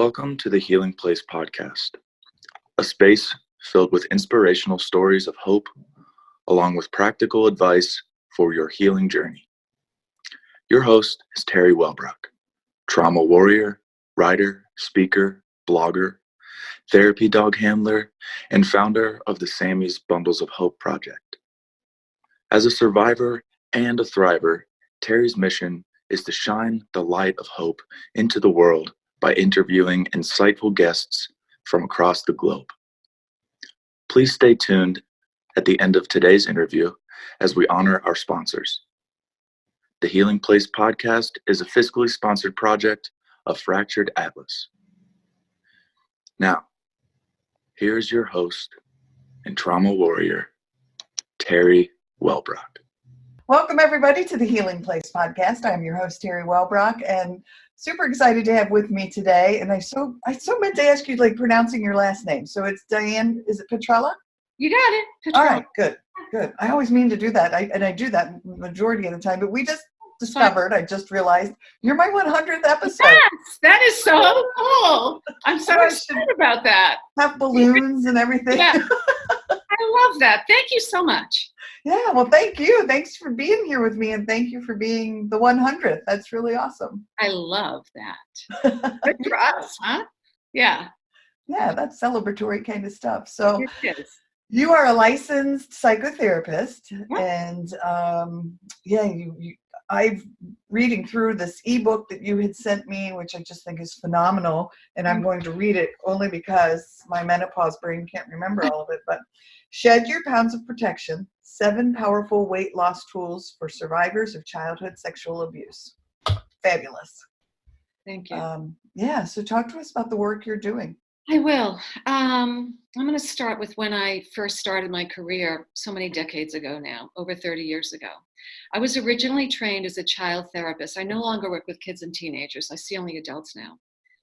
Welcome to the Healing Place podcast, a space filled with inspirational stories of hope, along with practical advice for your healing journey. Your host is Teri Wellbrock, trauma warrior, writer, speaker, blogger, therapy dog handler, and founder of the Sammy's Bundles of Hope project. As a survivor and a thriver, Teri's mission is to shine the light of hope into the world by interviewing insightful guests from across the globe. Please stay tuned at the end of today's interview as we honor our sponsors. The Healing Place podcast is a fiscally sponsored project of Fractured Atlas. Now, here's your host and trauma warrior, Teri Wellbrock. Welcome, everybody, to the Healing Place podcast. I'm your host, Teri Wellbrock, and super excited to have with me today. And I so meant to ask you, pronouncing your last name. So it's Diane, is it Petrella? You got it, Petrella. All right, good. I always mean to do that, and I do that majority of the time, but we just discovered, I just realized, you're my 100th episode. Yes, that is so cool. I'm so excited about that. Have balloons and everything. Yeah. I love that. Thank you so much. Yeah, well, thank you. Thanks for being here with me, and thank you for being the 100th. That's really awesome. I love that. Good for us, huh? Yeah. Yeah, that's celebratory kind of stuff. So it is. You are a licensed psychotherapist, Yeah. and I'm reading through this ebook that you had sent me, which I just think is phenomenal, and I'm going to read it only because my menopause brain can't remember all of it, but Shed Your Pounds of Protection, 7 Powerful Weight Loss Tools for Survivors of Childhood Sexual Abuse. Fabulous. Thank you. So talk to us about the work you're doing. I will. I'm going to start with when I first started my career so many decades ago now, over 30 years ago. I was originally trained as a child therapist. I no longer work with kids and teenagers. I see only adults now.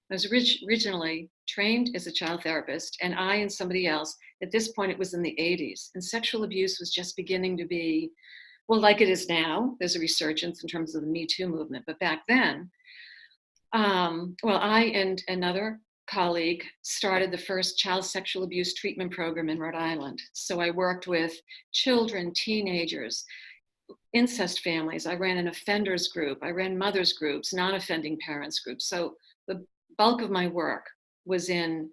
I was originally trained as a child therapist, and I and somebody else, at this point it was in the 80s, and sexual abuse was just beginning to be, well, like it is now. There's a resurgence in terms of the Me Too movement, but back then, I and another colleague started the first child sexual abuse treatment program in Rhode Island. So I worked with children, teenagers, incest families. I ran an offenders group. I ran mothers groups, non-offending parents groups. So the bulk of my work was in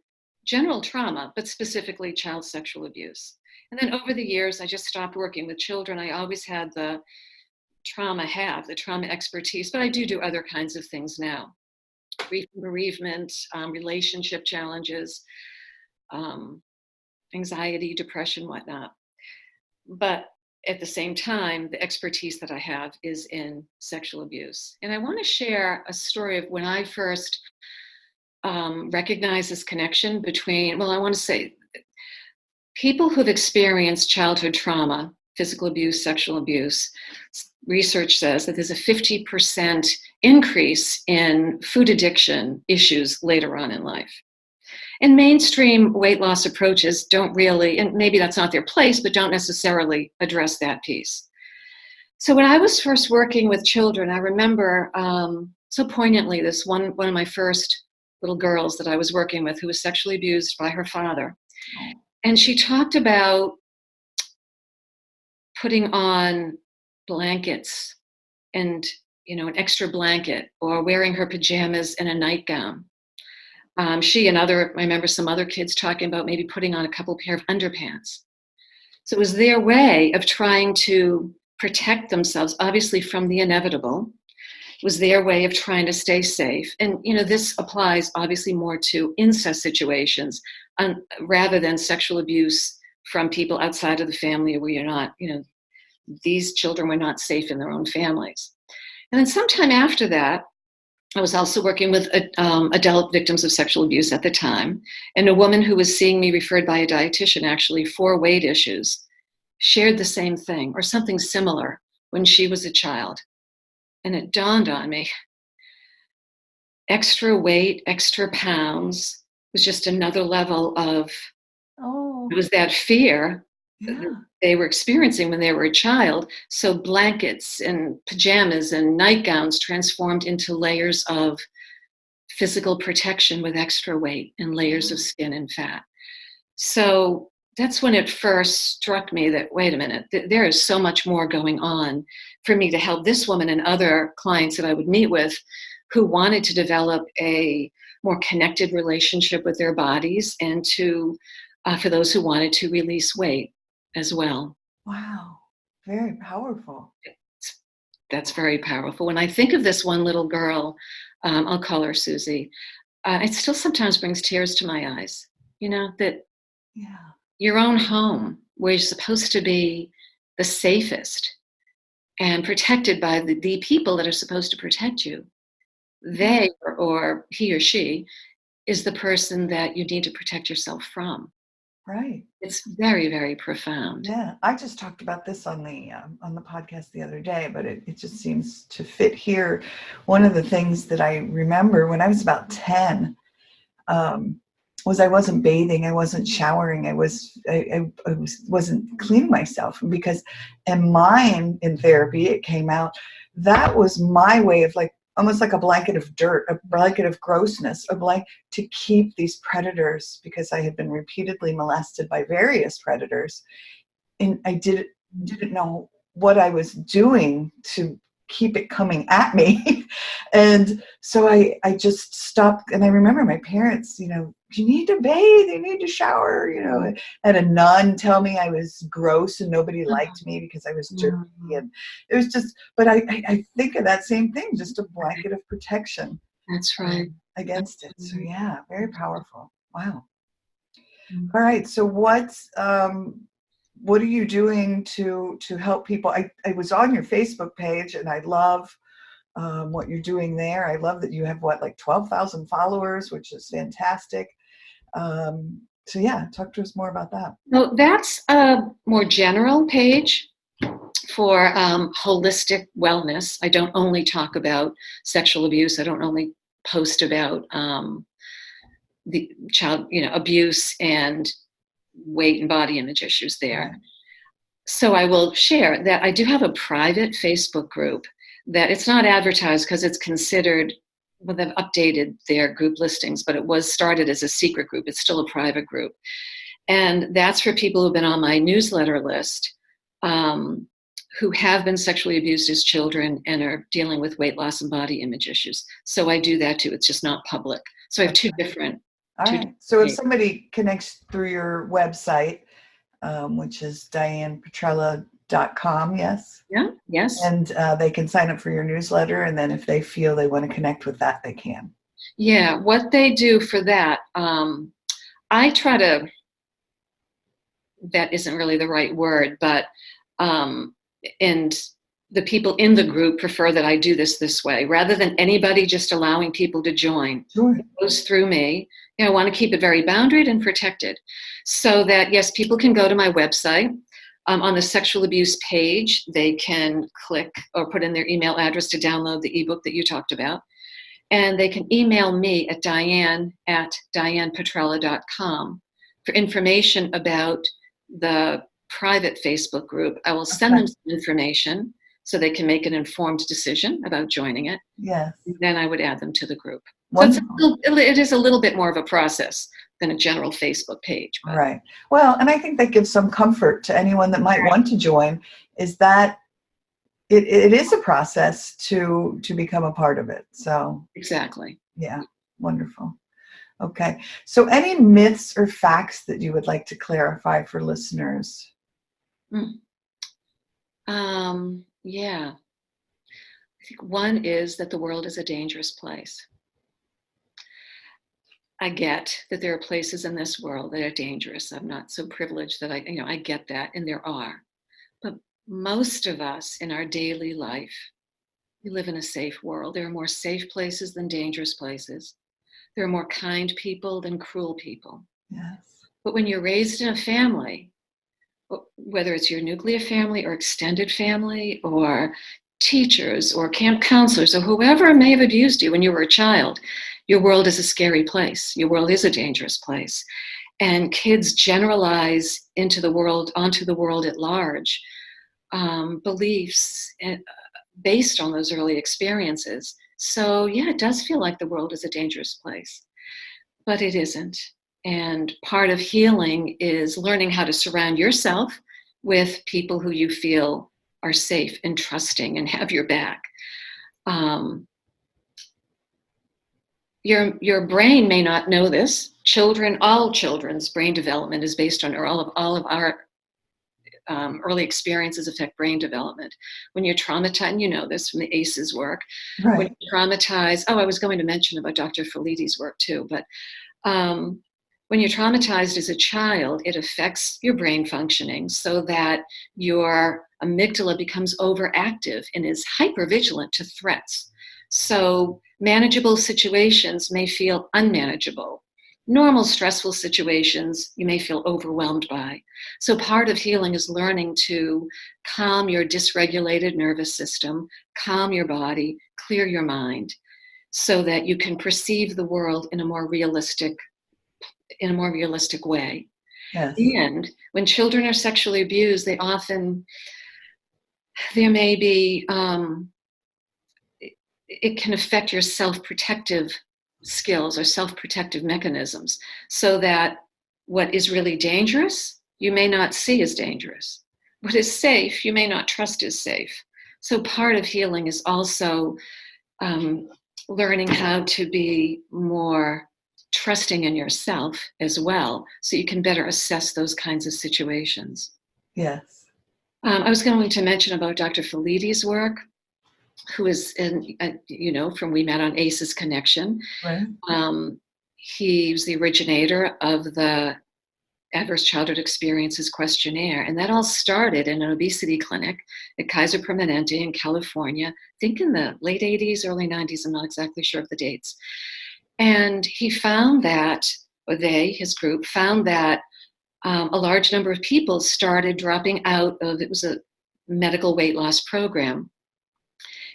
general trauma, but specifically child sexual abuse. And then over the years, I just stopped working with children. I always had the trauma expertise, but I do other kinds of things now. Bereavement, relationship challenges, anxiety, depression, whatnot. But at the same time, the expertise that I have is in sexual abuse. And I want to share a story of when I first recognized this connection between, I want to say, people who've experienced childhood trauma, physical abuse, sexual abuse. Research says that there's a 50% increase in food addiction issues later on in life. And mainstream weight loss approaches don't really, and maybe that's not their place, but don't necessarily address that piece. So when I was first working with children, I remember so poignantly this one of my first little girls that I was working with who was sexually abused by her father. And she talked about putting on blankets and, an extra blanket, or wearing her pajamas and a nightgown. She and I remember some other kids talking about maybe putting on a couple pair of underpants. So it was their way of trying to protect themselves, obviously from the inevitable. It was their way of trying to stay safe. And, this applies obviously more to incest situations rather than sexual abuse from people outside of the family where you're not, these children were not safe in their own families. And then sometime after that, I was also working with adult victims of sexual abuse at the time. And a woman who was seeing me referred by a dietitian actually for weight issues shared the same thing or something similar when she was a child. And it dawned on me, extra weight, extra pounds was just another level of, it was that fear that they were experiencing when they were a child. So blankets and pajamas and nightgowns transformed into layers of physical protection with extra weight and layers of skin and fat. So that's when it first struck me that, wait a minute, there is so much more going on for me to help this woman and other clients that I would meet with who wanted to develop a more connected relationship with their bodies, and for those who wanted to release weight as well. Wow. Very powerful. That's very powerful. When I think of this one little girl, I'll call her Susie, it still sometimes brings tears to my eyes. That your own home, where you're supposed to be the safest and protected by the people that are supposed to protect you, they or he or she is the person that you need to protect yourself from. Right. It's very, very profound. Yeah, I just talked about this on the podcast the other day, but it just seems to fit here. One of the things that I remember when I was about 10 was I wasn't bathing, I wasn't showering, I wasn't cleaning myself, because in mine in therapy it came out that was my way of, like, almost like a blanket of dirt, a blanket of grossness, to keep these predators, because I had been repeatedly molested by various predators, and I didn't know what I was doing to keep it coming at me. And so I just stopped. And I remember my parents, you need to bathe, you need to shower, I had a nun tell me I was gross and nobody liked me because I was dirty. And it was just, but I think of that same thing, just a blanket of protection. That's right. Against it. So yeah, very powerful. Wow. All right. So what are you doing to help people? I was on your Facebook page, and I love what you're doing there. I love that you have, like 12,000 followers, which is fantastic. So yeah, talk to us more about that. Well, that's a more general page for holistic wellness. I don't only talk about sexual abuse. I don't only post about the child, abuse and weight and body image issues there. Right. So I will share that I do have a private Facebook group that it's not advertised because it's considered, well, they've updated their group listings, but it was started as a secret group. It's still a private group. And that's for people who've been on my newsletter list, who have been sexually abused as children and are dealing with weight loss and body image issues. So I do that too. It's just not public. So I have two different. All right. So if somebody connects through your website, which is DianePetrella.com, yes? Yeah, yes. And they can sign up for your newsletter, and then if they feel they want to connect with that, they can. Yeah, what they do for that, I try to, that isn't really the right word, but, and the people in the group prefer that I do this way, rather than anybody just allowing people to join. Sure. It goes through me. I want to keep it very boundaried and protected, so that, yes, people can go to my website. On the sexual abuse page, they can click or put in their email address to download the ebook that you talked about. And they can email me at diane@dianepetrella.com for information about the private Facebook group. I will send them some information so they can make an informed decision about joining it. Yes. Then I would add them to the group. Wonderful. So it is a little bit more of a process than a general Facebook page. But. Right. Well, and I think that gives some comfort to anyone that might want to join, is that it is a process to become a part of it. So exactly. Yeah. Wonderful. Okay. So any myths or facts that you would like to clarify for listeners? Yeah. I think one is that the world is a dangerous place. I get that there are places in this world that are dangerous. I'm not so privileged that I get that, and there are. But most of us in our daily life, we live in a safe world. There are more safe places than dangerous places. There are more kind people than cruel people. Yes. But when you're raised in a family, whether it's your nuclear family or extended family or teachers or camp counselors or whoever may have abused you when you were a child, your world is a scary place. Your world is a dangerous place. And kids generalize onto the world at large, beliefs based on those early experiences So yeah, it does feel like the world is a dangerous place, but it isn't. And part of healing is learning how to surround yourself with people who you feel are safe and trusting and have your back. Um, your brain may not know this. All children's brain development is based on, or all of our early experiences affect brain development. When you're traumatized, and you know this from the ACEs work, when Right. you're traumatized, I was going to mention about Dr. Felidi's work too, but when you're traumatized as a child, it affects your brain functioning so that your amygdala becomes overactive and is hypervigilant to threats. So manageable situations may feel unmanageable. Normal stressful situations you may feel overwhelmed by. So part of healing is learning to calm your dysregulated nervous system, calm your body, clear your mind, so that you can perceive the world in a more realistic way. Yes. And when children are sexually abused, there may be, it can affect your self-protective skills or self-protective mechanisms, so that what is really dangerous, you may not see as dangerous. What is safe, you may not trust as safe. So part of healing is also learning how to be more trusting in yourself as well, so you can better assess those kinds of situations. Yes. I was going to mention about Dr. Felidi's work, who is from We Met on ACEs Connection. Right. He was the originator of the Adverse Childhood Experiences Questionnaire, and that all started in an obesity clinic at Kaiser Permanente in California, I think in the late 80s, early 90s, I'm not exactly sure of the dates. And he found that, or his group, found that a large number of people started dropping out of, it was a medical weight loss program.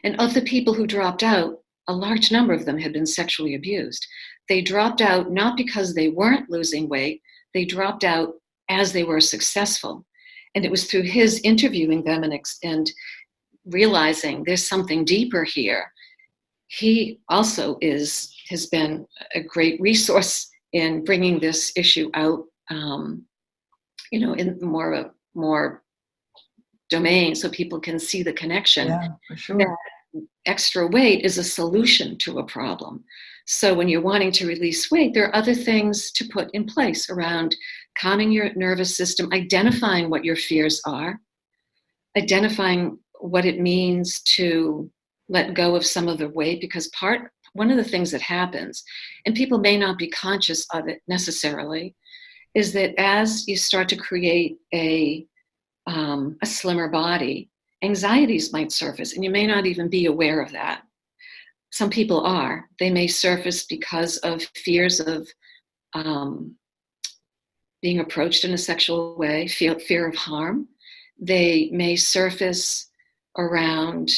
And of the people who dropped out, a large number of them had been sexually abused. They dropped out not because they weren't losing weight, they dropped out as they were successful. And it was through his interviewing them and realizing there's something deeper here. He also has been a great resource in bringing this issue out, in more domain, so people can see the connection. Yeah, for sure. That extra weight is a solution to a problem. So when you're wanting to release weight, there are other things to put in place around calming your nervous system, identifying what your fears are, identifying what it means to let go of some of the weight, because one of the things that happens, and people may not be conscious of it necessarily, is that as you start to create a slimmer body, anxieties might surface, and you may not even be aware of that. Some people are. They may surface because of fears of being approached in a sexual way, fear of harm. They may surface around,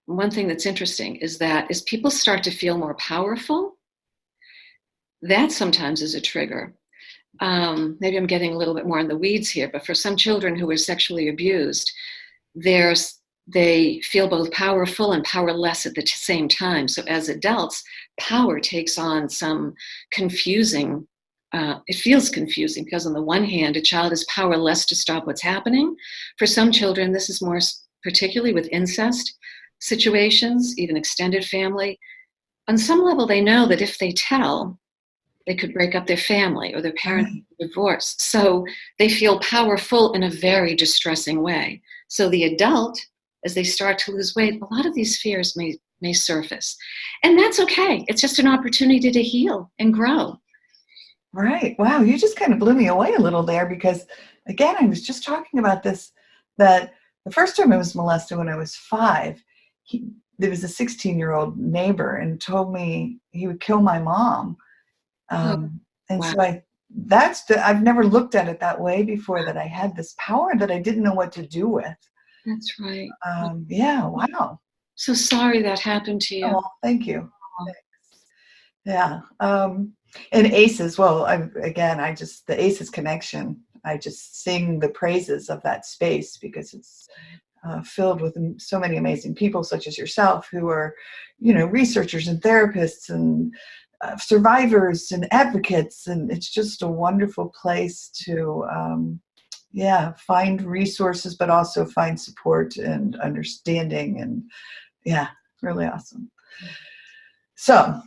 one thing that's interesting is that as people start to feel more powerful, that sometimes is a trigger. Maybe I'm getting a little bit more in the weeds here, but for some children who are sexually abused, they feel both powerful and powerless at the same time. So as adults, power takes on some confusing, it feels confusing, because on the one hand, a child is powerless to stop what's happening. For some children, this is more particularly with incest situations, even extended family. On some level, they know that if they tell, they could break up their family or their parents would divorce. So they feel powerful in a very distressing way. So the adult, as they start to lose weight, a lot of these fears may surface. And that's okay. It's just an opportunity to heal and grow. Right. Wow. You just kind of blew me away a little there, because, again, I was just talking about this, that the first time I was molested when I was 5, there was a 16-year-old neighbor and told me he would kill my mom. And wow. So I've never looked at it that way before, that I had this power that I didn't know what to do with. That's right. Yeah. Wow. So sorry that happened to you. Oh, thank you. Yeah. And ACEs, well, the ACEs connection, I just sing the praises of that space because it's filled with so many amazing people such as yourself who are, researchers and therapists and survivors and advocates. And it's just a wonderful place to, find resources, but also find support and understanding. And really awesome. So,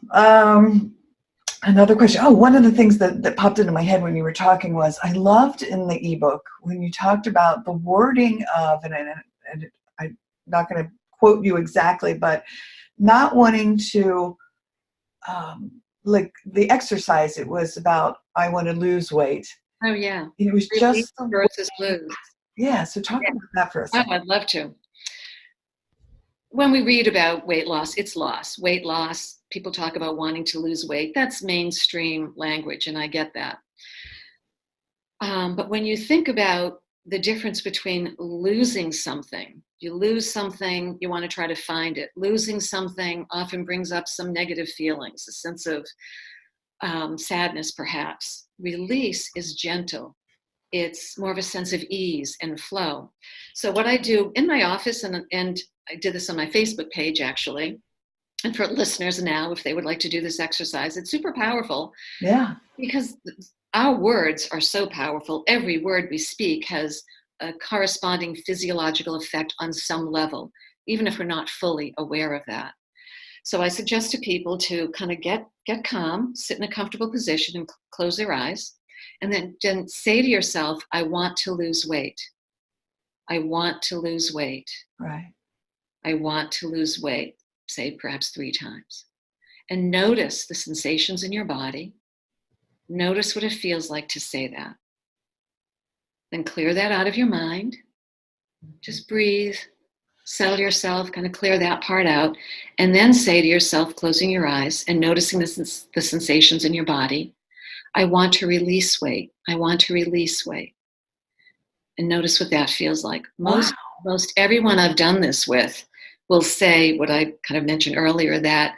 another question. Oh, one of the things that popped into my head when you were talking was I loved in the ebook when you talked about the wording of, and I'm not going to quote you exactly, but not wanting to, like the exercise, it was about, I want to lose weight. Oh, yeah. It was Release just the versus lose. Yeah, so talk about that for a second. Oh, I'd love to. When we read about weight loss, it's loss. Weight loss, people talk about wanting to lose weight. That's mainstream language, and I get that. But when you think about the difference between losing something, you lose something, you want to try to find it. Losing something often brings up some negative feelings, a sense of sadness, perhaps. Release is gentle. It's more of a sense of ease and flow. So what I do in my office, and I did this on my Facebook page, actually, and for listeners now, if they would like to do this exercise, it's super powerful. Yeah. Because our words are so powerful. Every word we speak has a corresponding physiological effect on some level, even if we're not fully aware of that. So I suggest to people to kind of get calm, sit in a comfortable position and close their eyes, and then say to yourself, I want to lose weight. I want to lose weight. Right. I want to lose weight, say perhaps 3 times. And notice the sensations in your body. Notice what it feels like to say that. Then clear that out of your mind. Just breathe, settle yourself, kind of clear that part out, and then say to yourself, closing your eyes and noticing the sensations in your body, I want to release weight. I want to release weight. And notice what that feels like. Most everyone I've done this with will say what I kind of mentioned earlier, that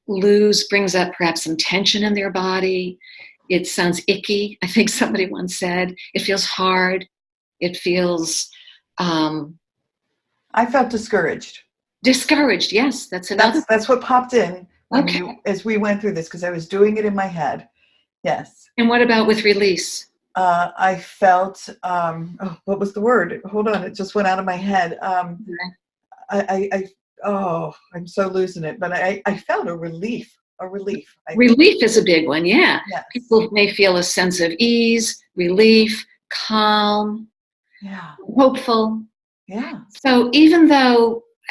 lose brings up perhaps some tension in their body. It sounds icky. I think somebody once said, it feels hard. It feels... I felt discouraged. Discouraged, yes. That's another. That's what popped in as we went through this, because I was doing it in my head. Yes. And what about with release? I felt, what was the word? Hold on, it just went out of my head. I'm so losing it, but I felt a relief. Relief is a big one, yeah. Yes. People may feel a sense of ease, relief, calm, hopeful. Yeah. So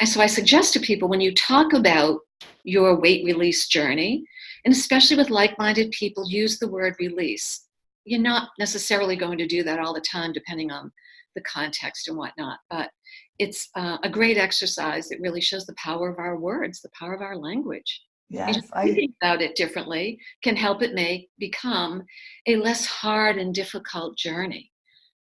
I suggest to people, when you talk about your weight release journey, and especially with like-minded people, use the word release. You're not necessarily going to do that all the time, depending on the context and whatnot, but it's a great exercise that really shows the power of our words, the power of our language. Yes, and thinking about it differently can help it become a less hard and difficult journey.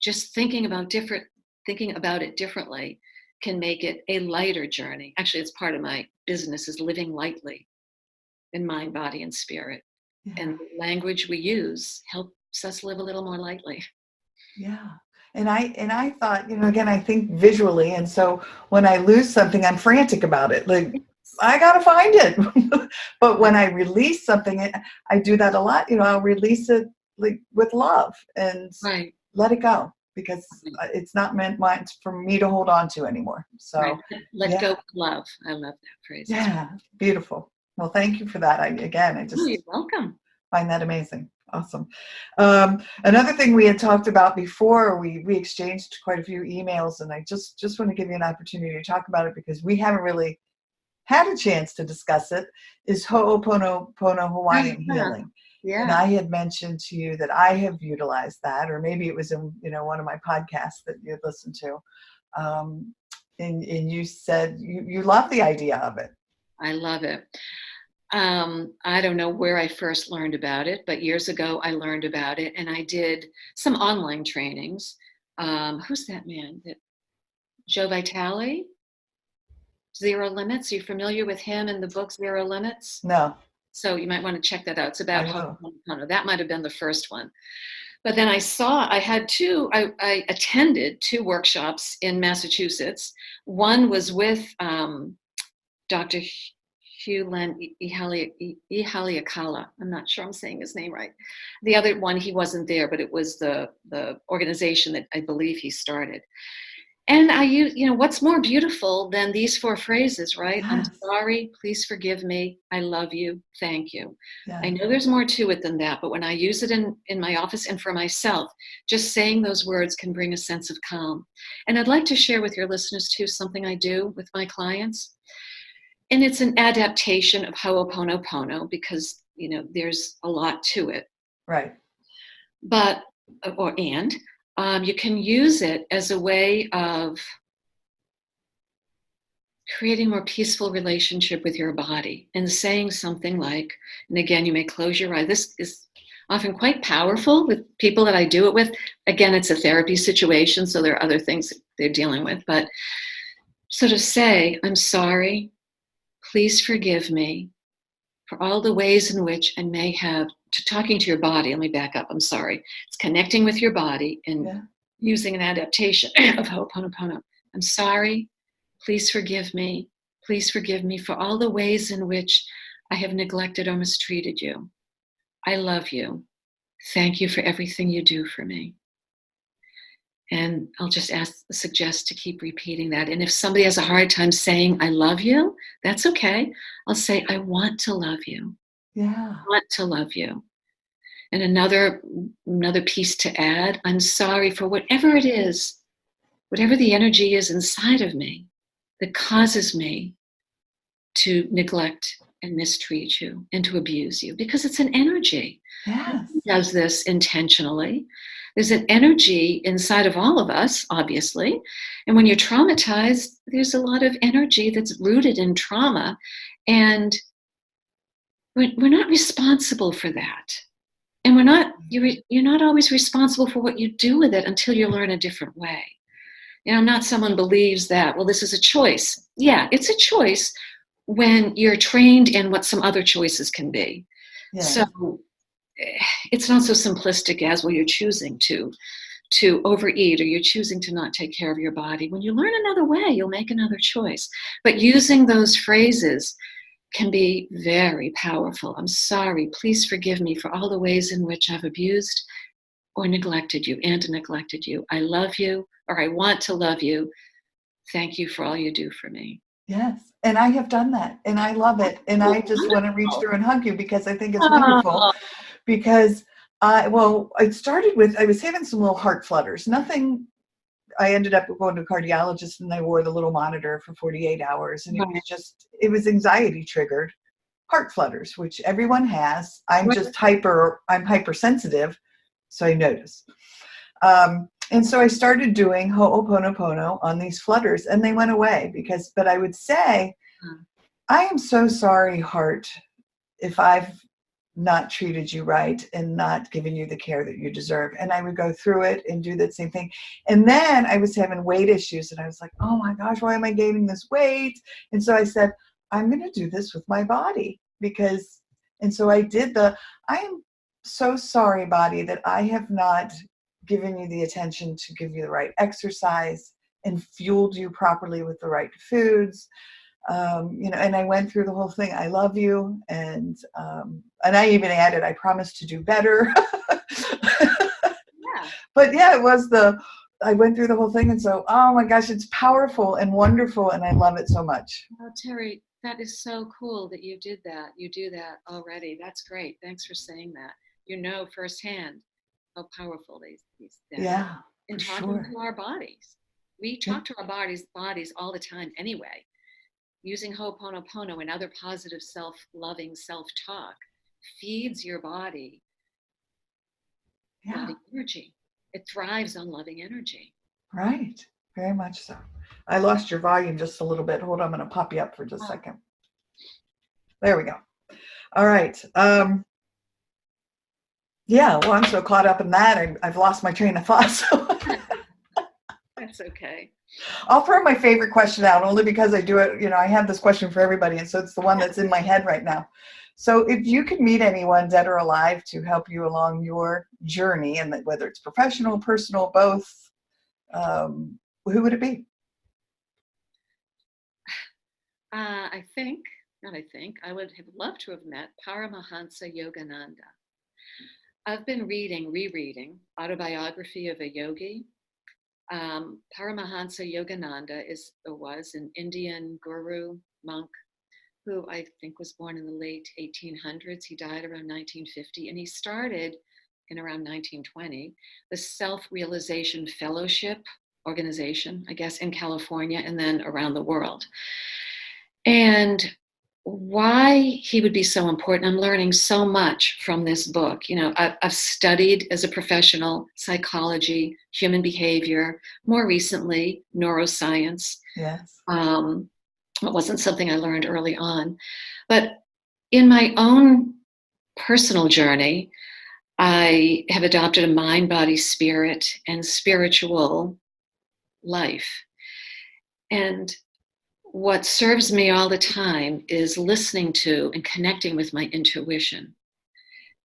Just thinking about it differently can make it a lighter journey. Actually, it's part of my business, is living lightly in mind, body, and spirit. Yeah. And the language we use helps us live a little more lightly. Yeah. And I thought, again, I think visually. And so when I lose something, I'm frantic about it. Like, I got to find it. But when I release something, I do that a lot. I'll release it like with love and let it go, because it's not meant for me to hold on to anymore. So let go with love. I love that phrase. Yeah. Beautiful. Well, thank you for that. You're welcome. Find that amazing. Awesome. Another thing we had talked about before, we exchanged quite a few emails, and I just want to give you an opportunity to talk about it, because we haven't really had a chance to discuss it, is Ho Oponopono Hawaiian healing. Yeah. And I had mentioned to you that I have utilized that, or maybe it was in one of my podcasts that you had listened to, and you said you love the idea of it. I love it. I don't know where I first learned about it, but years ago I learned about it, and I did some online trainings. Who's that man? Joe Vitale? Zero Limits. Are you familiar with him and the book Zero Limits? No. So you might want to check that out. It's about Ho Oponopono. That might have been the first one. But then I attended 2 workshops in Massachusetts. One was with Dr. Hulen Ihaliakala. I'm not sure I'm saying his name right. The other one, he wasn't there, but it was the organization that I believe he started. And I use, what's more beautiful than these 4 phrases, right? Yes. I'm sorry, please forgive me, I love you, thank you. Yes. I know there's more to it than that, but when I use it in my office and for myself, just saying those words can bring a sense of calm. And I'd like to share with your listeners too, something I do with my clients. And it's an adaptation of Ho Oponopono because, there's a lot to it. Right. But, you can use it as a way of creating a more peaceful relationship with your body and saying something like, and again, you may close your eye. This is often quite powerful with people that I do it with. Again, it's a therapy situation, so there are other things they're dealing with, but sort of say, I'm sorry, please forgive me for all the ways in which I may have, talking to your body, let me back up, I'm sorry. It's connecting with your body and using an adaptation of Ho Oponopono. I'm sorry, please forgive me. Please forgive me for all the ways in which I have neglected or mistreated you. I love you. Thank you for everything you do for me. And I'll just suggest to keep repeating that. And if somebody has a hard time saying, I love you, that's okay. I'll say, I want to love you. Yeah. I want to love you. And another piece to add, I'm sorry for whatever it is, whatever the energy is inside of me that causes me to neglect and mistreat you and to abuse you, because it's an energy. Yes. Who does this intentionally? There's an energy inside of all of us, obviously. And when you're traumatized, there's a lot of energy that's rooted in trauma. And we're not responsible for that. And you're not always responsible for what you do with it until you learn a different way. Not someone believes that, well, this is a choice. Yeah, it's a choice when you're trained in what some other choices can be. Yes. So it's not so simplistic as, well, you're choosing to overeat or you're choosing to not take care of your body. When you learn another way, you'll make another choice. But using those phrases can be very powerful. I'm sorry, please forgive me for all the ways in which I've abused or neglected you and neglected you. I love you, or I want to love you. Thank you for all you do for me. Yes. And I have done that and I love it. And I just want to reach through and hug you because I think it's wonderful. Because it started with, I was having some little heart flutters. Nothing, I ended up going to a cardiologist and I wore the little monitor for 48 hours. And it was anxiety triggered heart flutters, which everyone has. I'm hypersensitive. So I noticed. And so I started doing Ho Oponopono on these flutters and they went away but I would say, I am so sorry, heart, if I've not treated you right and not given you the care that you deserve. And I would go through it and do that same thing. And then I was having weight issues and I was like, oh my gosh, why am I gaining this weight? And so I said, I'm going to do this with my body and so I did I am so sorry, body, that I have not given you the attention to give you the right exercise and fueled you properly with the right foods. And I went through the whole thing. I love you. And I even added, I promise to do better. Yeah. But I went through the whole thing. And so, oh my gosh, it's powerful and wonderful. And I love it so much. Oh, Teri, that is so cool that you did that. You do that already. That's great. Thanks for saying that. Firsthand how powerful these Yeah. in talking to our bodies. We talk to our bodies all the time anyway. Using Ho Oponopono and other positive self-loving self-talk feeds your body loving energy. It thrives on loving energy. Right. Very much so. I lost your volume just a little bit. Hold on, I'm going to pop you up for just a second. There we go. All right. I'm so caught up in that. I've lost my train of thought. So. That's okay. I'll throw my favorite question out only because I do it. I have this question for everybody, and so it's the one that's in my head right now. So if you could meet anyone, dead or alive, to help you along your journey, and whether it's professional, personal, both, who would it be? I would have loved to have met Paramahansa Yogananda. I've been rereading Autobiography of a Yogi. Paramahansa Yogananda was an Indian guru monk who I think was born in the late 1800s. He died around 1950, and he started in around 1920 the Self-Realization Fellowship organization, I guess, in California and then around the world. And why he would be so important, I'm learning so much from this book. I've studied as a professional psychology, human behavior, more recently neuroscience. Yes. It wasn't something I learned early on, but in my own personal journey, I have adopted a mind, body, spirit, and spiritual life. And what serves me all the time is listening to and connecting with my intuition.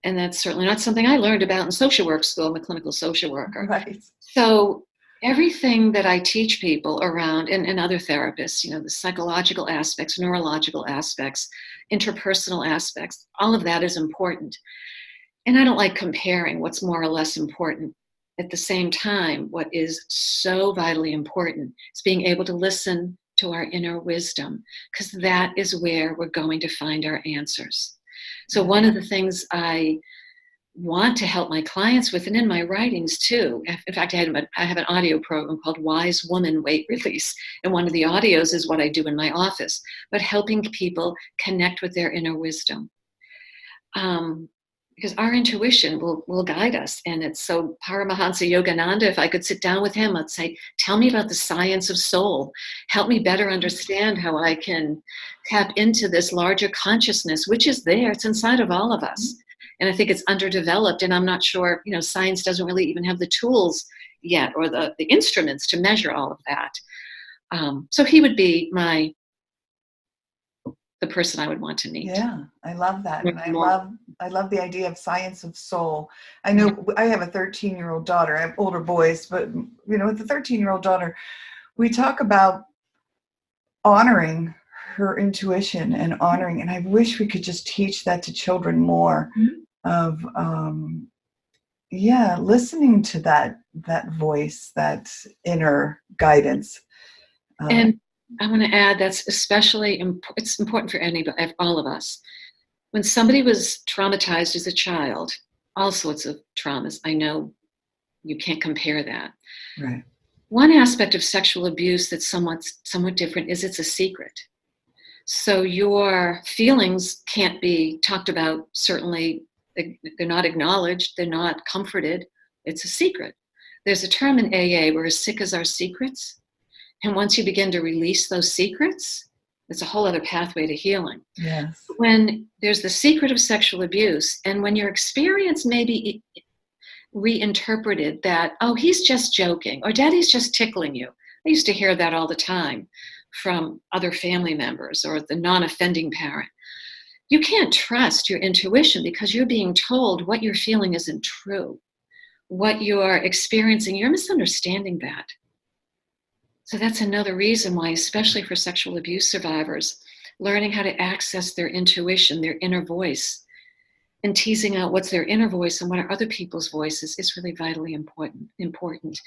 And that's certainly not something I learned about in social work school. I'm a clinical social worker. Right. So everything that I teach people around, and other therapists, the psychological aspects, neurological aspects, interpersonal aspects, all of that is important. And I don't like comparing what's more or less important. At the same time, what is so vitally important is being able to listen to our inner wisdom, because that is where we're going to find our answers. So one of the things I want to help my clients with, and in my writings too, in fact, I have an audio program called Wise Woman Weight Release, and one of the audios is what I do in my office, but helping people connect with their inner wisdom. Because our intuition will guide us. And it's so Paramahansa Yogananda, if I could sit down with him, I'd say, tell me about the science of soul. Help me better understand how I can tap into this larger consciousness, which is there. It's inside of all of us. And I think it's underdeveloped. And I'm not sure, science doesn't really even have the tools yet or the instruments to measure all of that. So he would be the person I would want to meet. Yeah, I love that. And I love the idea of science of soul. I know I have a 13-year-old daughter. I have older boys, but with the 13-year-old daughter, we talk about honoring her intuition and I wish we could just teach that to children more, of listening to that voice, that inner guidance. And I want to add that's especially it's important for anybody, all of us. When somebody was traumatized as a child, all sorts of traumas, I know you can't compare that. Right. One aspect of sexual abuse that's somewhat different is it's a secret. So your feelings can't be talked about. Certainly, they're not acknowledged. They're not comforted. It's a secret. There's a term in AA where as sick as our secrets. And once you begin to release those secrets, it's a whole other pathway to healing. Yes. When there's the secret of sexual abuse, and when your experience may be reinterpreted that, oh, he's just joking, or daddy's just tickling you. I used to hear that all the time from other family members or the non-offending parent. You can't trust your intuition because you're being told what you're feeling isn't true. What you're experiencing, you're misunderstanding that. So that's another reason why, especially for sexual abuse survivors, learning how to access their intuition, their inner voice, and teasing out what's their inner voice and what are other people's voices is really vitally important.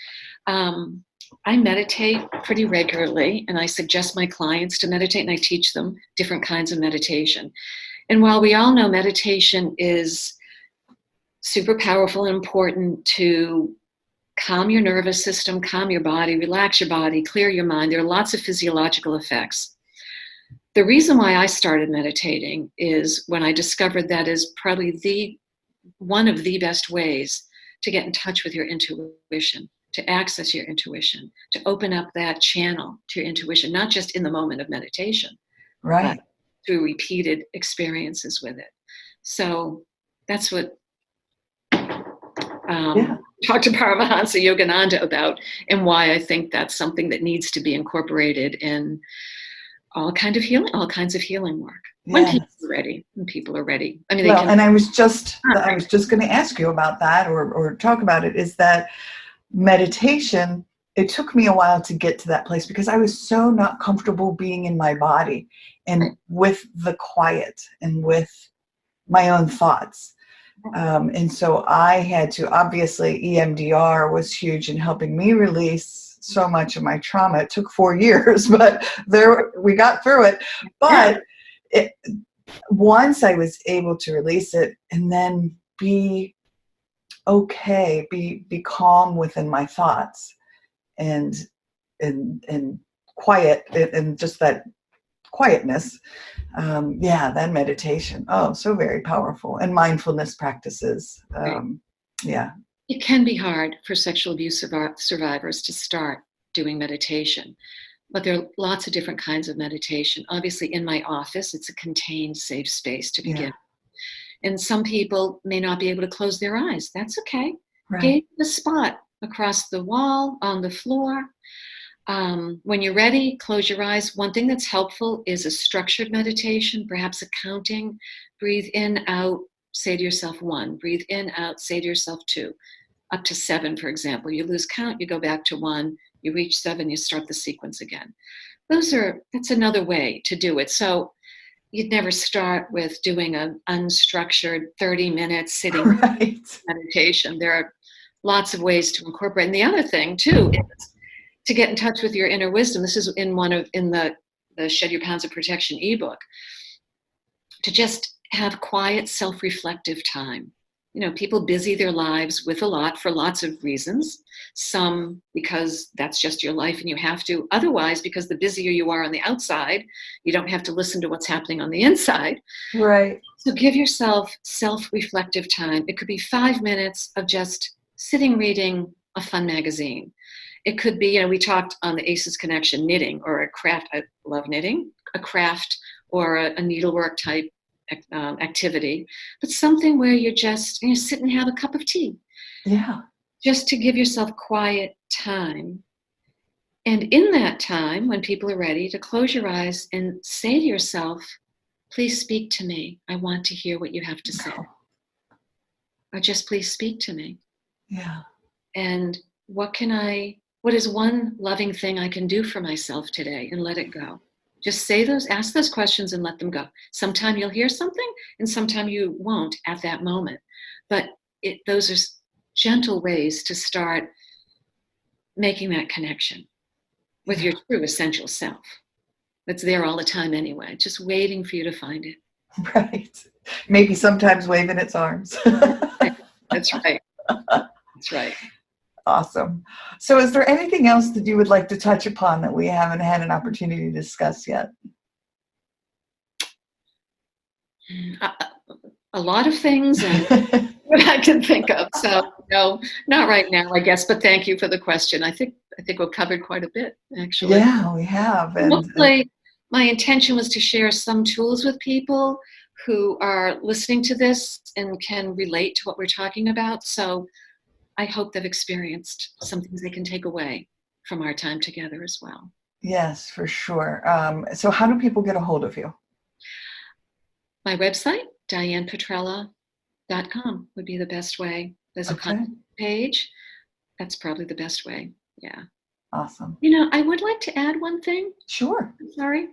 I meditate pretty regularly, and I suggest my clients to meditate, and I teach them different kinds of meditation. And while we all know meditation is super powerful and important to calm your nervous system, calm your body, relax your body, clear your mind. There are lots of physiological effects. The reason why I started meditating is when I discovered that is probably one of the best ways to get in touch with your intuition, to access your intuition, to open up that channel to your intuition, not just in the moment of meditation, right, but through repeated experiences with it. So that's what talk to Paramahansa Yogananda about, and why I think that's something that needs to be incorporated in all kinds of healing work. When Yes. people are ready. When people are ready. I mean, Well, and I was just going to ask you about that, or talk about it, is that meditation, it took me a while to get to that place because I was so not comfortable being in my body and with the quiet and with my own thoughts. And so I had to, obviously EMDR was huge in helping me release so much of my trauma. It took 4 years, but we got through it. But once I was able to release it and then be okay, be calm within my thoughts and quiet, and just that quietness, then meditation, so very powerful, and mindfulness practices. It can be hard for sexual abuse survivors to start doing meditation, but there are lots of different kinds of meditation. Obviously, in my office, it's a contained, safe space to begin. And some people may not be able to close their eyes. That's okay. Right. Gaze the spot across the wall, on the floor. When you're ready, close your eyes. One thing that's helpful is a structured meditation, perhaps a counting. Breathe in, out, say to yourself 1. Breathe in, out, say to yourself 2. Up to 7, for example. You lose count, you go back to 1. You reach 7, you start the sequence again. That's another way to do it. So you'd never start with doing an unstructured 30-minute sitting meditation. There are lots of ways to incorporate. And the other thing, too, is to get in touch with your inner wisdom. This is in the Shed Your Pounds of Protection ebook. To just have quiet, self-reflective time. You know, people busy their lives with a lot for lots of reasons. Some because that's just your life and you have to. Otherwise, because the busier you are on the outside, you don't have to listen to what's happening on the inside. Right. So give yourself self-reflective time. It could be 5 minutes of just sitting reading a fun magazine. It could be, we talked on the ACEs Connection, knitting or a craft. I love knitting, a craft or a needlework type activity, but something where you just sit and have a cup of tea. Yeah. Just to give yourself quiet time. And in that time, when people are ready, to close your eyes and say to yourself, please speak to me. I want to hear what you have to say. Or just please speak to me. Yeah. And what is one loving thing I can do for myself today, and let it go. Just ask those questions and let them go. Sometime you'll hear something and sometime you won't at that moment. But those are gentle ways to start making that connection with your true essential self. That's there all the time anyway, just waiting for you to find it. Right. Maybe sometimes waving its arms. That's right. That's right. Awesome. So is there anything else that you would like to touch upon that we haven't had an opportunity to discuss yet? A lot of things and what I can think of. So no, not right now, I guess, but thank you for the question. I think we've covered quite a bit, actually. Yeah, we have. And hopefully my intention was to share some tools with people who are listening to this and can relate to what we're talking about. So I hope they've experienced some things they can take away from our time together as well. Yes, for sure. So how do people get a hold of you? My website, DianePetrella.com would be the best way. There's a contact page. That's probably the best way. Yeah. Awesome. I would like to add one thing. Sure. Sorry.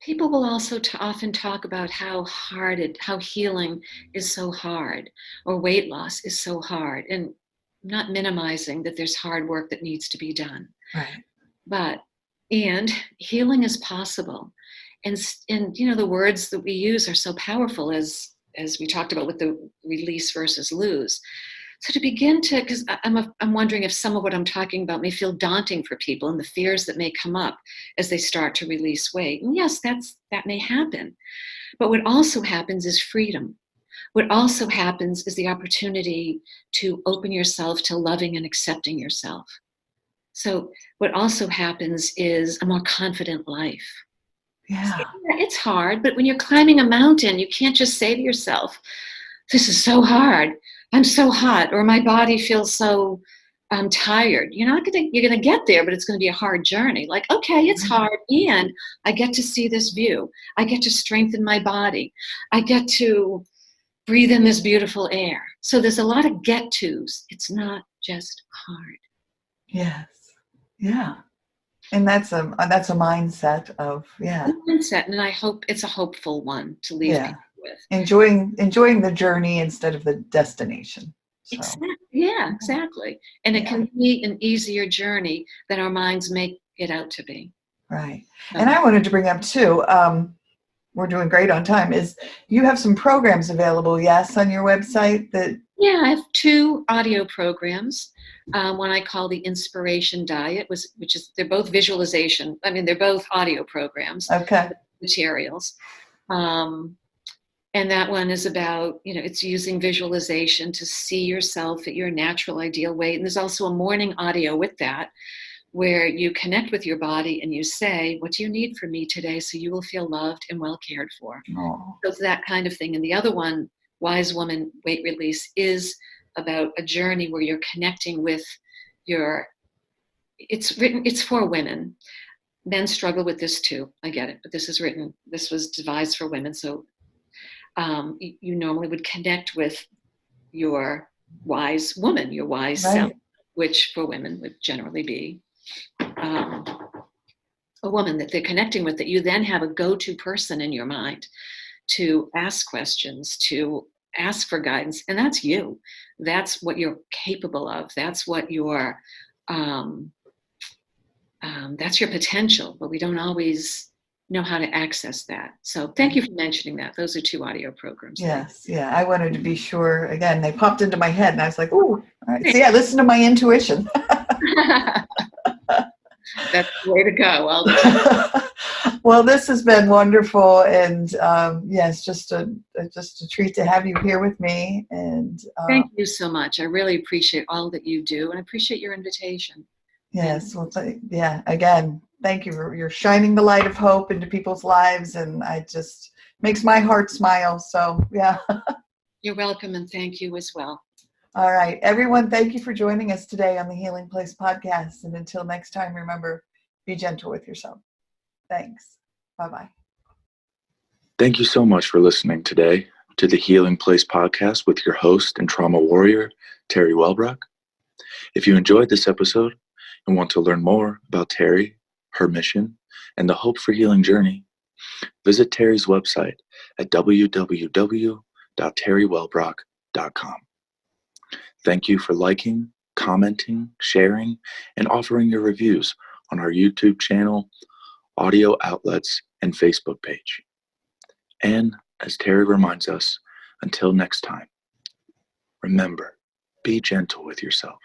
People will also often talk about how healing is so hard, or weight loss is so hard, and not minimizing that there's hard work that needs to be done. Right. And healing is possible. And the words that we use are so powerful, as we talked about with the release versus lose. So to begin to, because I'm wondering if some of what I'm talking about may feel daunting for people, and the fears that may come up as they start to release weight. And yes, that may happen. But what also happens is freedom. What also happens is the opportunity to open yourself to loving and accepting yourself. So what also happens is a more confident life. Yeah. It's hard, but when you're climbing a mountain, you can't just say to yourself, this is so hard. I'm so hot, or my body feels so tired. You're gonna get there, but it's gonna be a hard journey. Like, okay, it's hard, and I get to see this view. I get to strengthen my body. I get to breathe in this beautiful air. So there's a lot of get tos. It's not just hard. Yes. Yeah. And that's a mindset of, yeah. Mindset, and I hope it's a hopeful one to leave Yeah. people with. Enjoying the journey instead of the destination. So. Exactly. And it can be an easier journey than our minds make it out to be. Right. And I wanted to bring up too, we're doing great on time, is you have some programs available, yes, on your website that... Yeah, I have 2 audio programs. One I call the Inspiration Diet, which is, they're both visualization. I mean, they're both audio programs. Okay. Materials. And that one is about, it's using visualization to see yourself at your natural ideal weight. And there's also a morning audio with that, where you connect with your body and you say, what do you need from me today, so you will feel loved and well cared for. Oh. So it's that kind of thing. And the other one, Wise Woman Weight Release, is about a journey where you're connecting with it's for women. Men struggle with this too, I get it, but this was devised for women. So you normally would connect with your wise woman, your wise self, which for women would generally be a woman that they're connecting with, that you then have a go-to person in your mind to ask questions, to ask for guidance. And that's you. That's what you're capable of. That's what that's your potential, but we don't always know how to access that. So thank you for mentioning that. Those are 2 audio programs. Yes. Yeah. I wanted to be sure. Again, they popped into my head and I was like, oh, all right. So yeah, listen to my intuition. That's the way to go all the time. Well, this has been wonderful. And yes, just a treat to have you here with me. And thank you so much. I really appreciate all that you do, and I appreciate your invitation. Yes. Well, yeah, again, thank you. You're shining the light of hope into people's lives, and I just makes my heart smile. So yeah. You're welcome, and thank you as well. All right, everyone, thank you for joining us today on the Healing Place podcast. And until next time, remember, be gentle with yourself. Thanks. Bye-bye. Thank you so much for listening today to the Healing Place podcast with your host and trauma warrior, Teri Wellbrock. If you enjoyed this episode and want to learn more about Teri, her mission, and the Hope for Healing journey, visit Teri's website at www.teriwellbrock.com. Thank you for liking, commenting, sharing, and offering your reviews on our YouTube channel, audio outlets, and Facebook page. And as Teri reminds us, until next time, remember, be gentle with yourself.